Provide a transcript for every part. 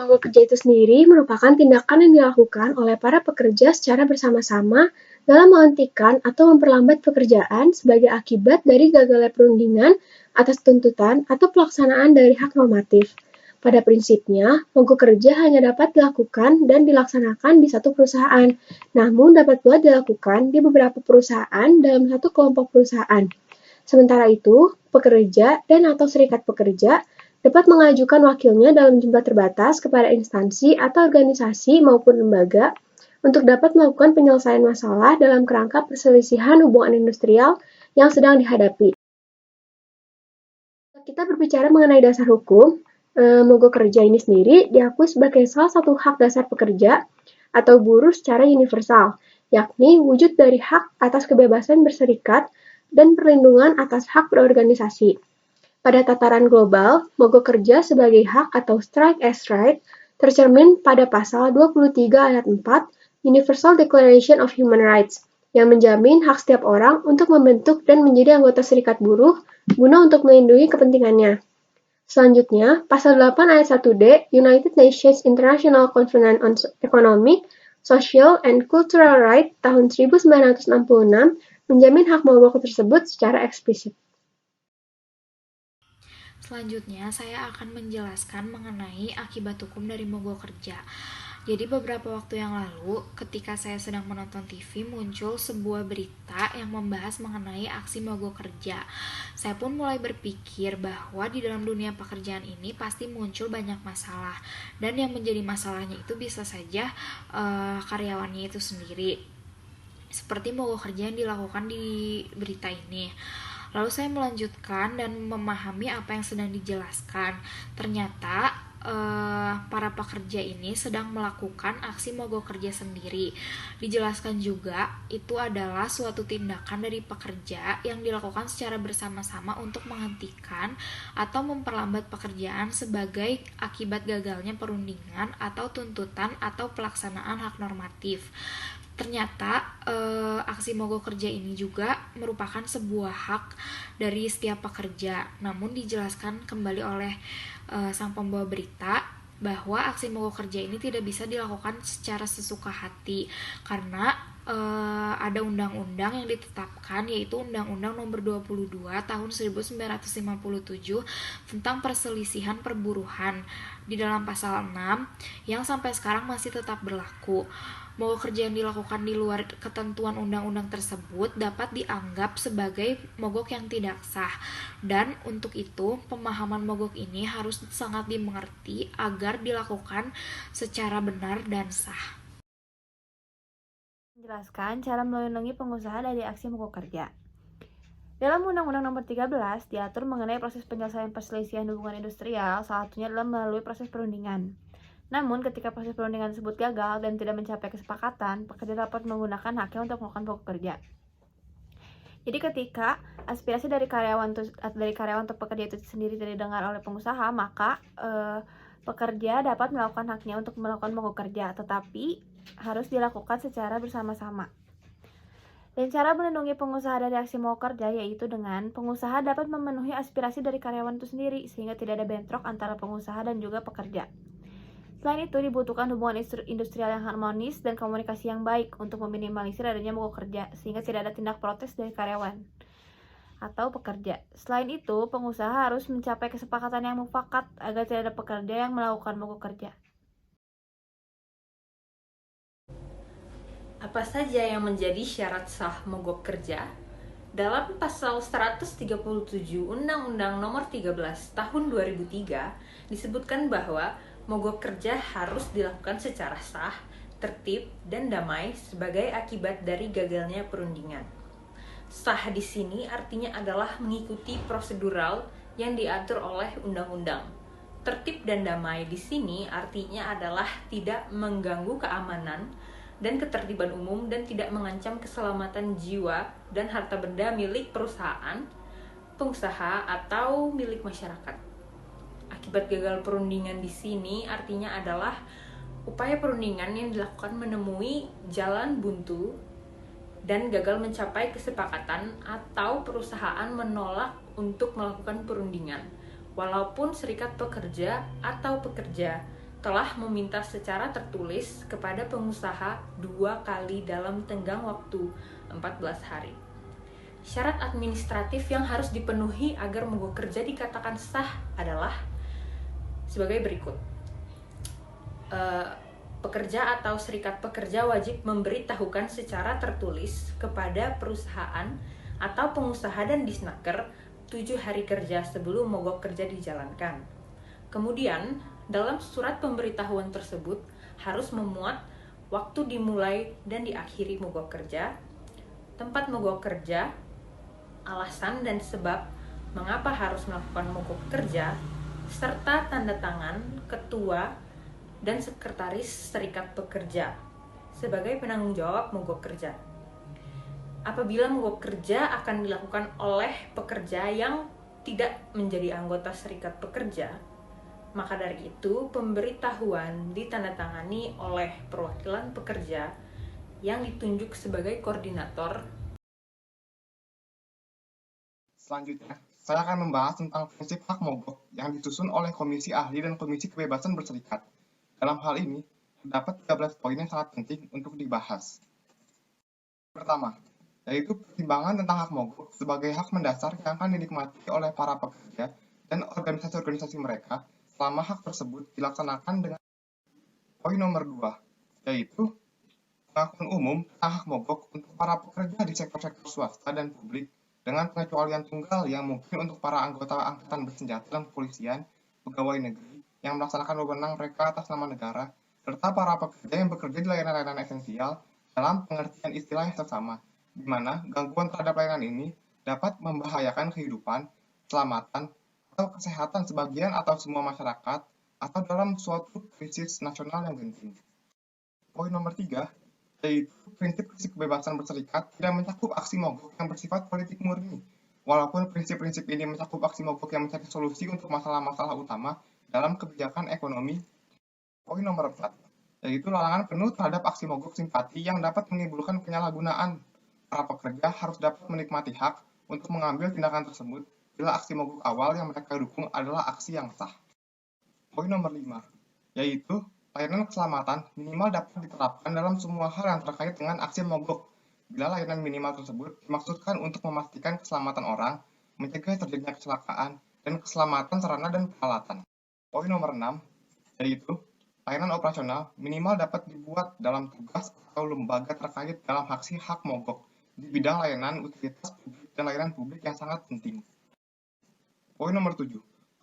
Mogok kerja itu sendiri merupakan tindakan yang dilakukan oleh para pekerja secara bersama-sama dalam menghentikan atau memperlambat pekerjaan sebagai akibat dari gagalnya perundingan atas tuntutan atau pelaksanaan dari hak normatif. Pada prinsipnya, mogok kerja hanya dapat dilakukan dan dilaksanakan di satu perusahaan, namun dapat pula dilakukan di beberapa perusahaan dalam satu kelompok perusahaan. Sementara itu, pekerja dan/atau serikat pekerja dapat mengajukan wakilnya dalam jumlah terbatas kepada instansi atau organisasi maupun lembaga untuk dapat melakukan penyelesaian masalah dalam kerangka perselisihan hubungan industrial yang sedang dihadapi. Kita berbicara mengenai dasar hukum, mogok kerja ini sendiri diakui sebagai salah satu hak dasar pekerja atau buruh secara universal, yakni wujud dari hak atas kebebasan berserikat dan perlindungan atas hak berorganisasi. Pada tataran global, mogok kerja sebagai hak atau strike as right tercermin pada pasal 23 ayat 4 Universal Declaration of Human Rights yang menjamin hak setiap orang untuk membentuk dan menjadi anggota serikat buruh guna untuk melindungi kepentingannya. Selanjutnya, pasal 8 ayat 1D United Nations International Covenant on Economic, Social, and Cultural Rights tahun 1966 menjamin hak mogok tersebut secara eksplisit. Selanjutnya, saya akan menjelaskan mengenai akibat hukum dari mogok kerja. Jadi beberapa waktu yang lalu, ketika saya sedang menonton TV, muncul sebuah berita yang membahas mengenai aksi mogok kerja. Saya pun mulai berpikir bahwa di dalam dunia pekerjaan ini pasti muncul banyak masalah. Dan yang menjadi masalahnya itu bisa saja karyawannya itu sendiri. Seperti mogok kerja yang dilakukan di berita ini. Lalu saya melanjutkan dan memahami apa yang sedang dijelaskan. Ternyata para pekerja ini sedang melakukan aksi mogok kerja sendiri. Dijelaskan juga itu adalah suatu tindakan dari pekerja yang dilakukan secara bersama-sama untuk menghentikan atau memperlambat pekerjaan sebagai akibat gagalnya perundingan atau tuntutan atau pelaksanaan hak normatif. Ternyata aksi mogok kerja ini juga merupakan sebuah hak dari setiap pekerja. Namun dijelaskan kembali oleh sang pembawa berita bahwa aksi mogok kerja ini tidak bisa dilakukan secara sesuka hati karena ada undang-undang yang ditetapkan, yaitu Undang-Undang Nomor 22 Tahun 1957 tentang perselisihan perburuhan di dalam pasal 6 yang sampai sekarang masih tetap berlaku. Mogok kerja yang dilakukan di luar ketentuan undang-undang tersebut dapat dianggap sebagai mogok yang tidak sah. Dan untuk itu, pemahaman mogok ini harus sangat dimengerti agar dilakukan secara benar dan sah. Menjelaskan cara melindungi pengusaha dari aksi mogok kerja. Dalam Undang-Undang Nomor 13 diatur mengenai proses penyelesaian perselisihan hubungan industrial, salah satunya adalah melalui proses perundingan. Namun, ketika proses perundingan tersebut gagal dan tidak mencapai kesepakatan, pekerja dapat menggunakan haknya untuk melakukan mogok kerja. Jadi ketika aspirasi dari karyawan atau pekerja itu sendiri tidak didengar oleh pengusaha, maka pekerja dapat melakukan haknya untuk melakukan mogok kerja, tetapi harus dilakukan secara bersama-sama. Dan cara melindungi pengusaha dari aksi mogok kerja yaitu dengan pengusaha dapat memenuhi aspirasi dari karyawan itu sendiri sehingga tidak ada bentrok antara pengusaha dan juga pekerja. Selain itu, dibutuhkan hubungan industrial yang harmonis dan komunikasi yang baik untuk meminimalisir adanya mogok kerja, sehingga tidak ada tindak protes dari karyawan atau pekerja. Selain itu, pengusaha harus mencapai kesepakatan yang mufakat agar tidak ada pekerja yang melakukan mogok kerja. Apa saja yang menjadi syarat sah mogok kerja? Dalam pasal 137 Undang-Undang Nomor 13 Tahun 2003 disebutkan bahwa mogok kerja harus dilakukan secara sah, tertib, dan damai sebagai akibat dari gagalnya perundingan. Sah di sini artinya adalah mengikuti prosedural yang diatur oleh undang-undang. Tertib dan damai di sini artinya adalah tidak mengganggu keamanan dan ketertiban umum dan tidak mengancam keselamatan jiwa dan harta benda milik perusahaan, pengusaha, atau milik masyarakat. Akibat gagal perundingan di sini artinya adalah upaya perundingan yang dilakukan menemui jalan buntu dan gagal mencapai kesepakatan atau perusahaan menolak untuk melakukan perundingan, walaupun serikat pekerja atau pekerja telah meminta secara tertulis kepada pengusaha 2 kali dalam tenggang waktu 14 hari. Syarat administratif yang harus dipenuhi agar mogok kerja dikatakan sah adalah sebagai berikut. Pekerja atau serikat pekerja wajib memberitahukan secara tertulis kepada perusahaan atau pengusaha dan disnaker 7 hari kerja sebelum mogok kerja dijalankan. Kemudian, dalam surat pemberitahuan tersebut harus memuat waktu dimulai dan diakhiri mogok kerja, tempat mogok kerja, alasan dan sebab mengapa harus melakukan mogok kerja, serta tanda tangan ketua dan sekretaris serikat pekerja sebagai penanggung jawab mogok kerja. Apabila mogok kerja akan dilakukan oleh pekerja yang tidak menjadi anggota serikat pekerja, maka dari itu pemberitahuan ditandatangani oleh perwakilan pekerja yang ditunjuk sebagai koordinator. Selanjutnya, saya akan membahas tentang prinsip hak mogok yang disusun oleh Komisi Ahli dan Komisi Kebebasan Berserikat. Dalam hal ini, terdapat 13 poin yang sangat penting untuk dibahas. Pertama, yaitu pertimbangan tentang hak mogok sebagai hak mendasar yang akan dinikmati oleh para pekerja dan organisasi-organisasi mereka selama hak tersebut dilaksanakan dengan. Poin nomor 2, yaitu pengakuan umum tentang hak mogok untuk para pekerja di sektor-sektor swasta dan publik dengan pengecualian tunggal yang mungkin untuk para anggota angkatan bersenjata dan kepolisian, pegawai negeri yang melaksanakan wewenang mereka atas nama negara, serta para pekerja yang bekerja di layanan-layanan esensial dalam pengertian istilah yang sama, di mana gangguan terhadap layanan ini dapat membahayakan kehidupan, keselamatan, atau kesehatan sebagian atau semua masyarakat, atau dalam suatu krisis nasional yang genting. Poin nomor 3, yaitu prinsip kebebasan berserikat tidak mencakup aksi mogok yang bersifat politik murni. Walaupun prinsip-prinsip ini mencakup aksi mogok yang mencari solusi untuk masalah-masalah utama dalam kebijakan ekonomi. Poin nomor 4, yaitu larangan penuh terhadap aksi mogok simpati yang dapat menimbulkan penyalahgunaan. Para pekerja harus dapat menikmati hak untuk mengambil tindakan tersebut bila aksi mogok awal yang mereka dukung adalah aksi yang sah. Poin nomor 5, yaitu layanan keselamatan minimal dapat diterapkan dalam semua hal yang terkait dengan aksi mogok. Bila layanan minimal tersebut dimaksudkan untuk memastikan keselamatan orang, mencegah terjadinya kecelakaan, dan keselamatan sarana dan peralatan. Poin nomor 6, yaitu layanan operasional minimal dapat dibuat dalam tugas atau lembaga terkait dalam aksi hak mogok di bidang layanan utilitas publik dan layanan publik yang sangat penting. Poin nomor 7,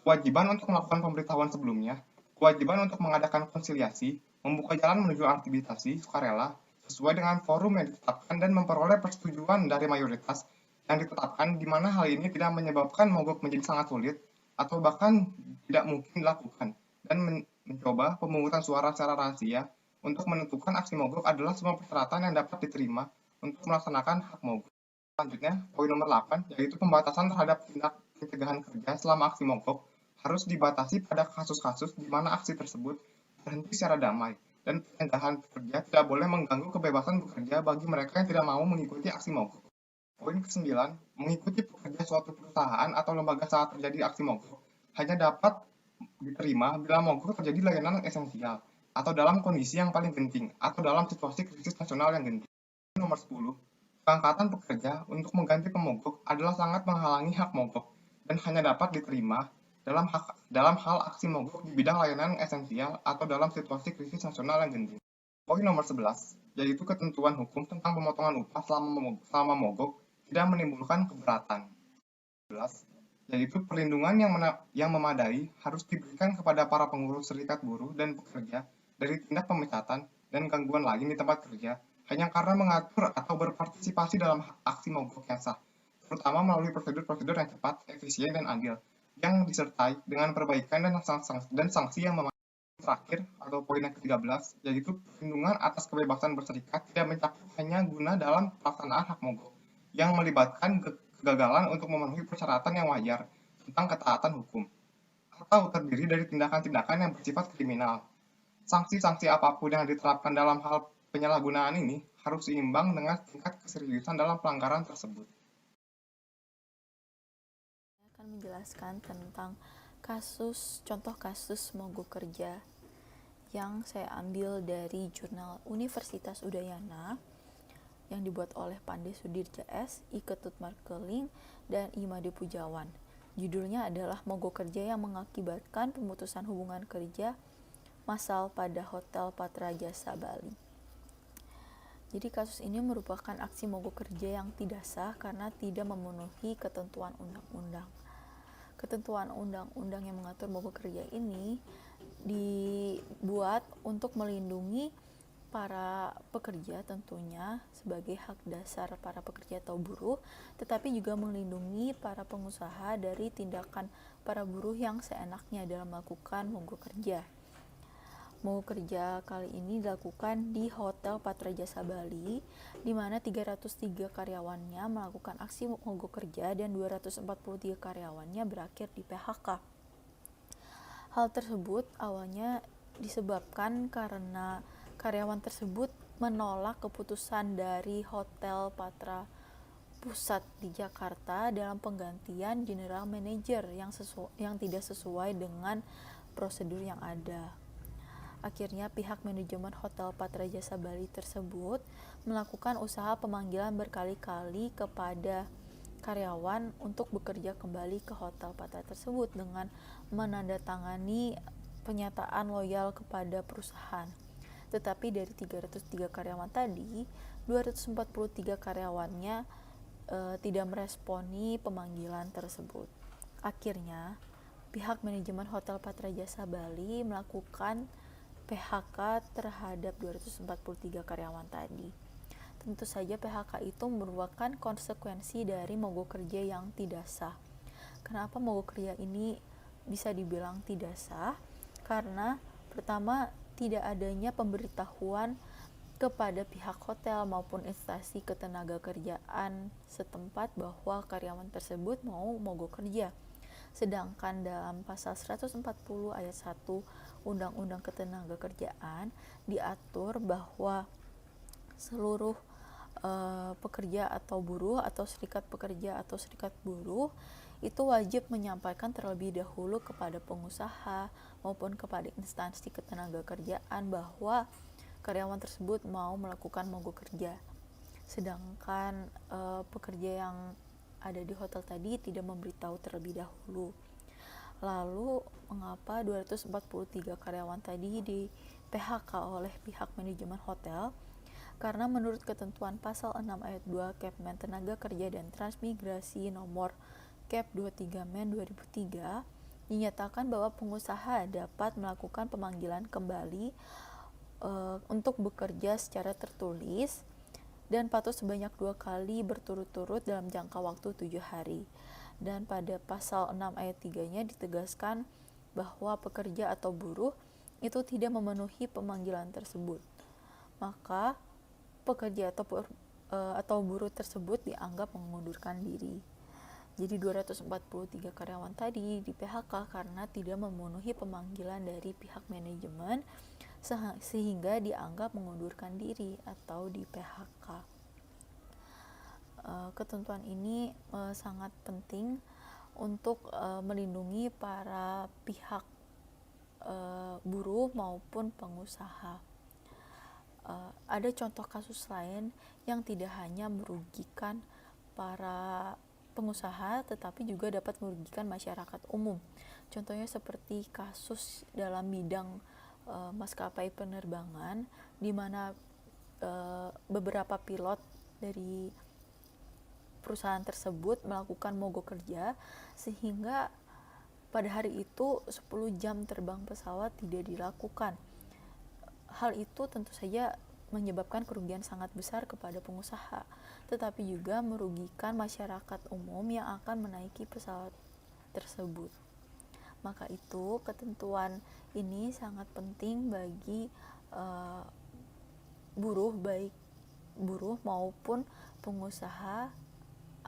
kewajiban untuk melakukan pemberitahuan sebelumnya, kewajiban untuk mengadakan konsiliasi, membuka jalan menuju arbitrasi sukarela sesuai dengan forum yang ditetapkan dan memperoleh persetujuan dari mayoritas yang ditetapkan, di mana hal ini tidak menyebabkan mogok menjadi sangat sulit atau bahkan tidak mungkin dilakukan, dan mencoba pemungutan suara secara rahasia untuk menentukan aksi mogok adalah semua persyaratan yang dapat diterima untuk melaksanakan hak mogok. Selanjutnya, poin nomor 8, yaitu pembatasan terhadap tindak pencegahan kerja selama aksi mogok harus dibatasi pada kasus-kasus di mana aksi tersebut berhenti secara damai, dan pencegahan pekerja tidak boleh mengganggu kebebasan bekerja bagi mereka yang tidak mau mengikuti aksi mogok. Poin ke-9, mengikuti pekerja suatu perusahaan atau lembaga saat terjadi aksi mogok hanya dapat diterima bila mogok terjadi layanan esensial, atau dalam kondisi yang paling genting, atau dalam situasi krisis nasional yang genting. Nomor 10, pengangkatan pekerja untuk mengganti pemogok adalah sangat menghalangi hak mogok, dan hanya dapat diterima dalam hal aksi mogok di bidang layanan esensial atau dalam situasi krisis nasional yang genting. Poin nomor 11, yaitu ketentuan hukum tentang pemotongan upah selama mogok tidak menimbulkan keberatan. 11, yaitu perlindungan yang memadai harus diberikan kepada para pengurus serikat buruh dan pekerja dari tindak pemecatan dan gangguan lain di tempat kerja hanya karena mengatur atau berpartisipasi dalam aksi mogok yang sah, terutama melalui prosedur-prosedur yang cepat, efisien, dan adil, yang disertai dengan perbaikan dan sanksi yang memadai. Terakhir, atau poin yang ke-13, yaitu perlindungan atas kebebasan berserikat tidak mencakup hanya guna dalam pelaksanaan hak mogok, yang melibatkan kegagalan untuk memenuhi persyaratan yang wajar tentang ketaatan hukum, atau terdiri dari tindakan-tindakan yang bersifat kriminal. Sanksi-sanksi apapun yang diterapkan dalam hal penyalahgunaan ini harus seimbang dengan tingkat keseriusan dalam pelanggaran tersebut. Menjelaskan tentang contoh kasus mogok kerja. yang saya ambil dari jurnal Universitas Udayana yang dibuat oleh Pandey Sudirja S, I. Ketut Markeling, dan I. Made Pujawan. Judulnya adalah Mogok Kerja yang Mengakibatkan Pemutusan Hubungan Kerja Massal pada Hotel Patra Jasa Bali. Jadi kasus ini merupakan aksi mogok kerja yang tidak sah karena tidak memenuhi ketentuan undang-undang. Ketentuan undang-undang yang mengatur mogok kerja ini dibuat untuk melindungi para pekerja tentunya sebagai hak dasar para pekerja atau buruh, tetapi juga melindungi para pengusaha dari tindakan para buruh yang seenaknya dalam melakukan mogok kerja. Mogok kerja kali ini dilakukan di Hotel Patra Jasa Bali, di mana 303 karyawannya melakukan aksi mogok kerja dan 243 karyawannya berakhir di PHK. Hal tersebut awalnya disebabkan karena karyawan tersebut menolak keputusan dari Hotel Patra Pusat di Jakarta dalam penggantian general manager yang tidak sesuai dengan prosedur yang ada. Akhirnya pihak manajemen Hotel Patra Jasa Bali tersebut melakukan usaha pemanggilan berkali-kali kepada karyawan untuk bekerja kembali ke Hotel Patra tersebut dengan menandatangani pernyataan loyal kepada perusahaan. Tetapi dari 303 karyawan tadi, 243 karyawannya tidak meresponi pemanggilan tersebut. Akhirnya, pihak manajemen Hotel Patra Jasa Bali melakukan PHK terhadap 243 karyawan tadi. Tentu saja PHK itu merupakan konsekuensi dari mogok kerja yang tidak sah. Kenapa mogok kerja ini bisa dibilang tidak sah? Karena pertama, tidak adanya pemberitahuan kepada pihak hotel maupun instansi ketenagakerjaan setempat bahwa karyawan tersebut mau mogok kerja. Sedangkan dalam pasal 140 ayat 1 Undang-Undang Ketenagakerjaan diatur bahwa seluruh pekerja atau buruh atau serikat pekerja atau serikat buruh itu wajib menyampaikan terlebih dahulu kepada pengusaha maupun kepada instansi ketenagakerjaan bahwa karyawan tersebut mau melakukan mogok kerja. Sedangkan pekerja yang ada di hotel tadi tidak memberitahu terlebih dahulu. Lalu, mengapa 243 karyawan tadi di PHK oleh pihak manajemen hotel? Karena menurut ketentuan pasal 6 ayat 2 Kepmen Tenaga Kerja dan Transmigrasi nomor Kep 23 Men 2003 dinyatakan bahwa pengusaha dapat melakukan pemanggilan kembali untuk bekerja secara tertulis dan patut sebanyak 2 kali berturut-turut dalam jangka waktu 7 hari. Dan pada pasal 6 ayat 3-nya ditegaskan bahwa pekerja atau buruh itu tidak memenuhi pemanggilan tersebut. Maka pekerja atau buruh tersebut dianggap mengundurkan diri. Jadi 243 karyawan tadi di PHK karena tidak memenuhi pemanggilan dari pihak manajemen sehingga dianggap mengundurkan diri atau di PHK. Ketentuan ini sangat penting untuk melindungi para pihak buruh maupun pengusaha. Ada contoh kasus lain yang tidak hanya merugikan para pengusaha tetapi juga dapat merugikan masyarakat umum. Contohnya seperti kasus dalam bidang maskapai penerbangan di mana beberapa pilot dari perusahaan tersebut melakukan mogok kerja sehingga pada hari itu 10 jam terbang pesawat tidak dilakukan. Hal itu tentu saja menyebabkan kerugian sangat besar kepada pengusaha, tetapi juga merugikan masyarakat umum yang akan menaiki pesawat tersebut. Maka itu ketentuan ini sangat penting bagi buruh, baik buruh maupun pengusaha,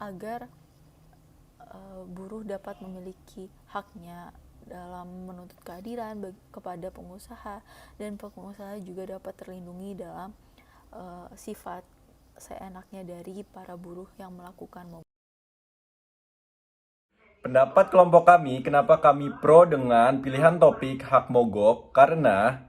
agar buruh dapat memiliki haknya dalam menuntut keadilan kepada pengusaha, dan pengusaha juga dapat terlindungi dalam sifat seenaknya dari para buruh yang melakukan mogok. Pendapat kelompok kami, kenapa kami pro dengan pilihan topik hak mogok? Karena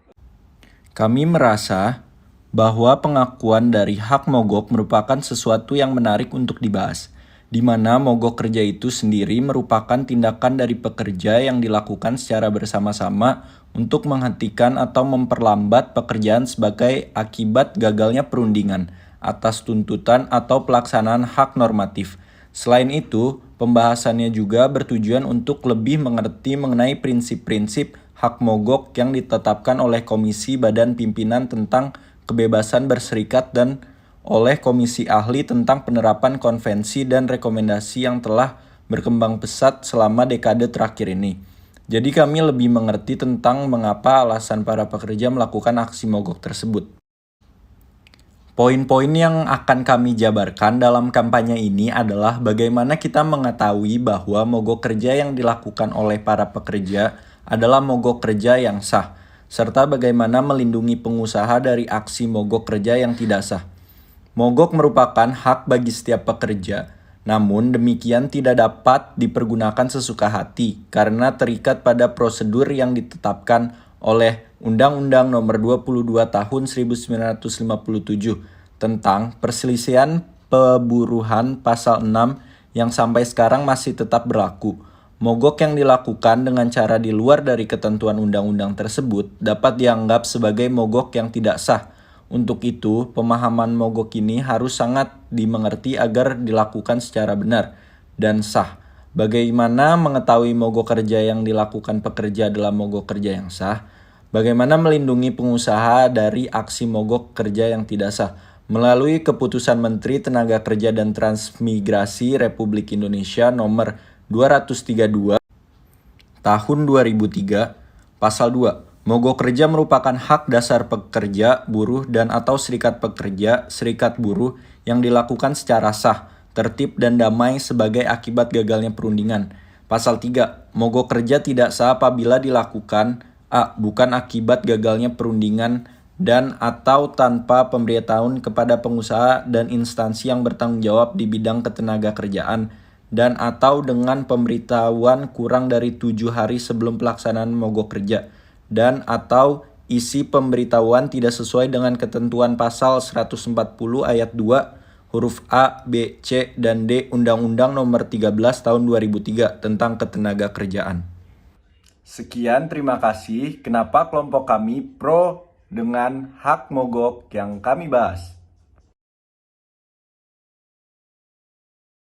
Kami merasa bahwa pengakuan dari hak mogok merupakan sesuatu yang menarik untuk dibahas, di mana mogok kerja itu sendiri merupakan tindakan dari pekerja yang dilakukan secara bersama-sama untuk menghentikan atau memperlambat pekerjaan sebagai akibat gagalnya perundingan atas tuntutan atau pelaksanaan hak normatif. Selain itu, pembahasannya juga bertujuan untuk lebih mengerti mengenai prinsip-prinsip hak mogok yang ditetapkan oleh Komisi Badan Pimpinan tentang Kebebasan Berserikat dan oleh Komisi Ahli tentang penerapan konvensi dan rekomendasi yang telah berkembang pesat selama dekade terakhir ini. Jadi kami lebih mengerti tentang mengapa alasan para pekerja melakukan aksi mogok tersebut. Poin-poin yang akan kami jabarkan dalam kampanye ini adalah bagaimana kita mengetahui bahwa mogok kerja yang dilakukan oleh para pekerja adalah mogok kerja yang sah, serta bagaimana melindungi pengusaha dari aksi mogok kerja yang tidak sah. Mogok merupakan hak bagi setiap pekerja, namun demikian tidak dapat dipergunakan sesuka hati karena terikat pada prosedur yang ditetapkan oleh Undang-Undang Nomor 22 Tahun 1957 tentang Perselisihan Peburuhan Pasal 6 yang sampai sekarang masih tetap berlaku. Mogok yang dilakukan dengan cara di luar dari ketentuan undang-undang tersebut dapat dianggap sebagai mogok yang tidak sah. Untuk itu, pemahaman mogok ini harus sangat dimengerti agar dilakukan secara benar dan sah. Bagaimana mengetahui mogok kerja yang dilakukan pekerja adalah mogok kerja yang sah? Bagaimana melindungi pengusaha dari aksi mogok kerja yang tidak sah? Melalui Keputusan Menteri Tenaga Kerja dan Transmigrasi Republik Indonesia Nomor 232 Tahun 2003, Pasal 2. Mogok kerja merupakan hak dasar pekerja, buruh, dan atau serikat pekerja, serikat buruh yang dilakukan secara sah, tertib, dan damai sebagai akibat gagalnya perundingan. Pasal 3. Mogok kerja tidak sah apabila dilakukan a. Bukan akibat gagalnya perundingan dan atau tanpa pemberitahuan kepada pengusaha dan instansi yang bertanggung jawab di bidang ketenagakerjaan dan atau dengan pemberitahuan kurang dari 7 hari sebelum pelaksanaan mogok kerja dan atau isi pemberitahuan tidak sesuai dengan ketentuan pasal 140 ayat 2 huruf A, B, C, dan D Undang-Undang Nomor 13 Tahun 2003 tentang Ketenagakerjaan. Sekian, terima kasih. Kenapa kelompok kami pro dengan hak mogok yang kami bahas?